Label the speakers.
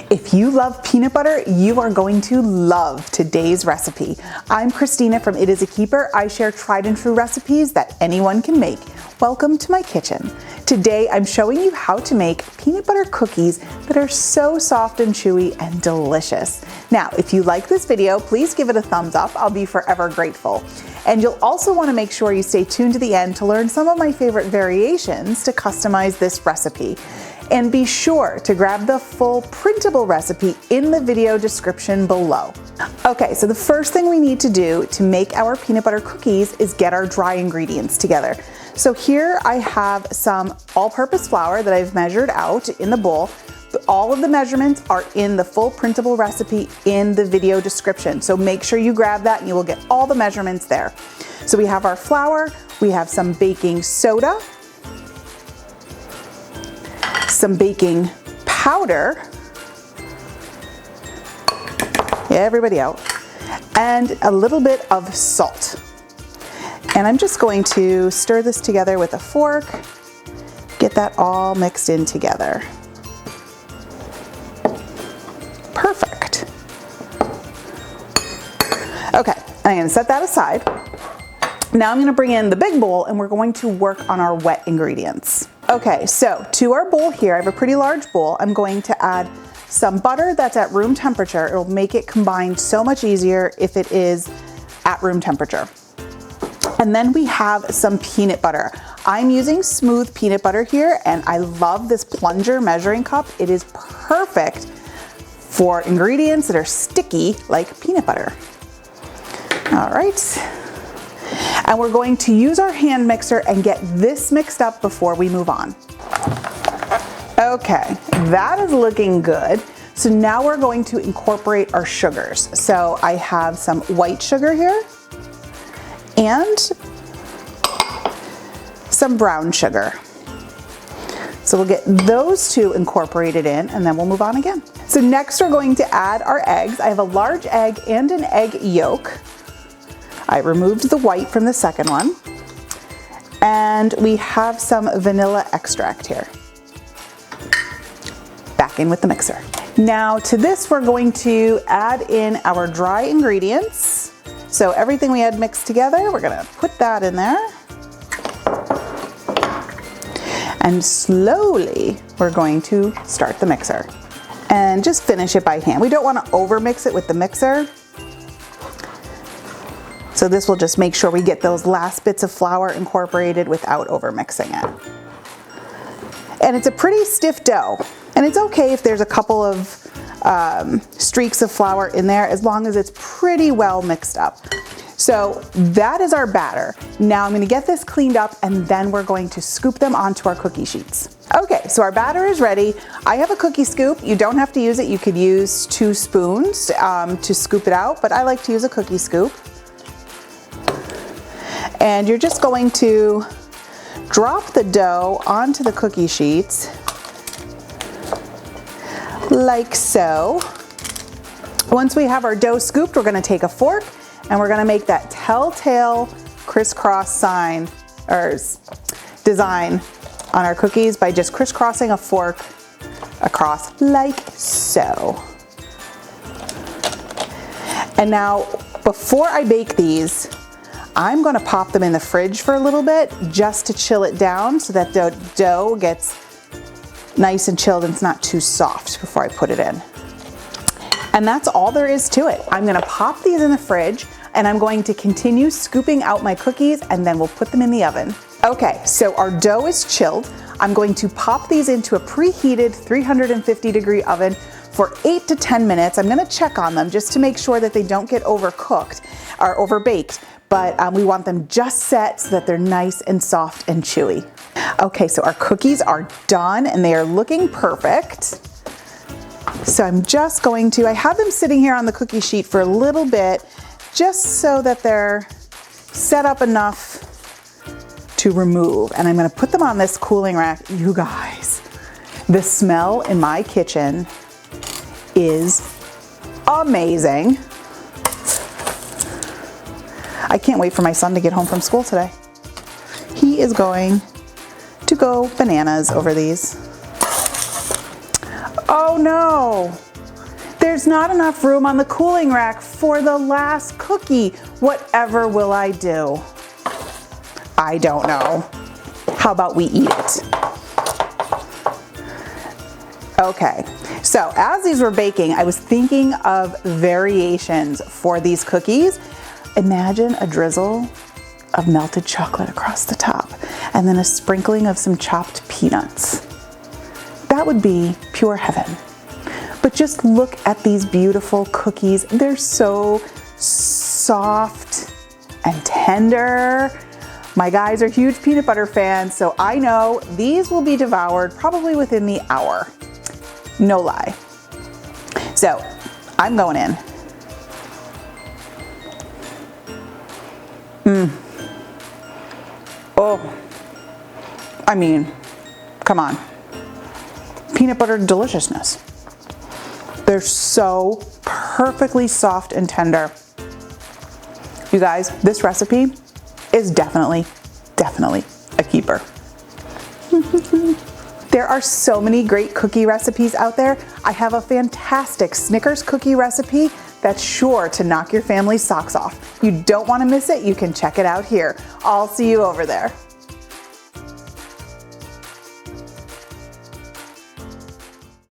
Speaker 1: If you love peanut butter, you are going to love today's recipe. I'm Christina from It Is a Keeper. I share tried and true recipes that anyone can make. Welcome to my kitchen. Today I'm showing you how to make peanut butter cookies that are so soft and chewy and delicious. Now, if you like this video, please give it a thumbs up. I'll be forever grateful. And you'll also want to make sure you stay tuned to the end to learn some of my favorite variations to customize this recipe. And be sure to grab the full printable recipe in the video description below. Okay, so the first thing we need to do to make our peanut butter cookies is get our dry ingredients together. So here I have some all-purpose flour that I've measured out in the bowl. All of the measurements are in the full printable recipe in the video description. So make sure you grab that and you will get all the measurements there. So we have our flour, we have some baking soda, some baking powder, yeah, everybody out, and a little bit of salt. And I'm just going to stir this together with a fork, get that all mixed in together. Perfect. Okay, I'm gonna set that aside. Now I'm gonna bring in the big bowl and we're going to work on our wet ingredients. Okay, so to our bowl here, I have a pretty large bowl. I'm going to add some butter that's at room temperature. It'll make it combine so much easier if it is at room temperature. And then we have some peanut butter. I'm using smooth peanut butter here, and I love this plunger measuring cup. It is perfect for ingredients that are sticky like peanut butter. All right. And we're going to use our hand mixer and get this mixed up before we move on. Okay, that is looking good. So now we're going to incorporate our sugars. So I have some white sugar here and some brown sugar. So we'll get those two incorporated in and then we'll move on again. So next we're going to add our eggs. I have a large egg and an egg yolk. I removed the white from the second one. And we have some vanilla extract here. Back in with the mixer. Now to this we're going to add in our dry ingredients. So everything we had mixed together, we're gonna put that in there. And slowly we're going to start the mixer. And just finish it by hand. We don't want to over mix it with the mixer. So this will just make sure we get those last bits of flour incorporated without over mixing it. And it's a pretty stiff dough. And it's okay if there's a couple of streaks of flour in there as long as it's pretty well mixed up. So that is our batter. Now I'm gonna get this cleaned up and then we're going to scoop them onto our cookie sheets. Okay, so our batter is ready. I have a cookie scoop. You don't have to use it. You could use 2 spoons to scoop it out, but I like to use a cookie scoop. And you're just going to drop the dough onto the cookie sheets like so. Once we have our dough scooped, we're gonna take a fork and we're gonna make that telltale crisscross sign or design on our cookies by just crisscrossing a fork across like so. And now, before I bake these, I'm gonna pop them in the fridge for a little bit just to chill it down so that the dough gets nice and chilled and it's not too soft before I put it in. And that's all there is to it. I'm gonna pop these in the fridge and I'm going to continue scooping out my cookies and then we'll put them in the oven. Okay, so our dough is chilled. I'm going to pop these into a preheated 350-degree oven for 8 to 10 minutes. I'm gonna check on them just to make sure that they don't get overcooked or overbaked. But we want them just set so that they're nice and soft and chewy. Okay, so our cookies are done and they are looking perfect. So I'm just going to, I have them sitting here on the cookie sheet for a little bit, just so that they're set up enough to remove. And I'm gonna put them on this cooling rack. You guys, the smell in my kitchen is amazing. I can't wait for my son to get home from school today. He is going to go bananas over these. Oh no, there's not enough room on the cooling rack for the last cookie. Whatever will I do? I don't know. How about we eat it? Okay, so as these were baking, I was thinking of variations for these cookies. Imagine a drizzle of melted chocolate across the top, and then a sprinkling of some chopped peanuts. That would be pure heaven. But just look at these beautiful cookies. They're so soft and tender. My guys are huge peanut butter fans, so I know these will be devoured probably within the hour. No lie. So I'm going in. Oh, I mean, come on. Peanut butter deliciousness. They're so perfectly soft and tender. You guys, this recipe is definitely a keeper. There are so many great cookie recipes out there. I have a fantastic Snickers cookie recipe that's sure to knock your family's socks off. You don't want to miss it. You can check it out here. I'll see you over there.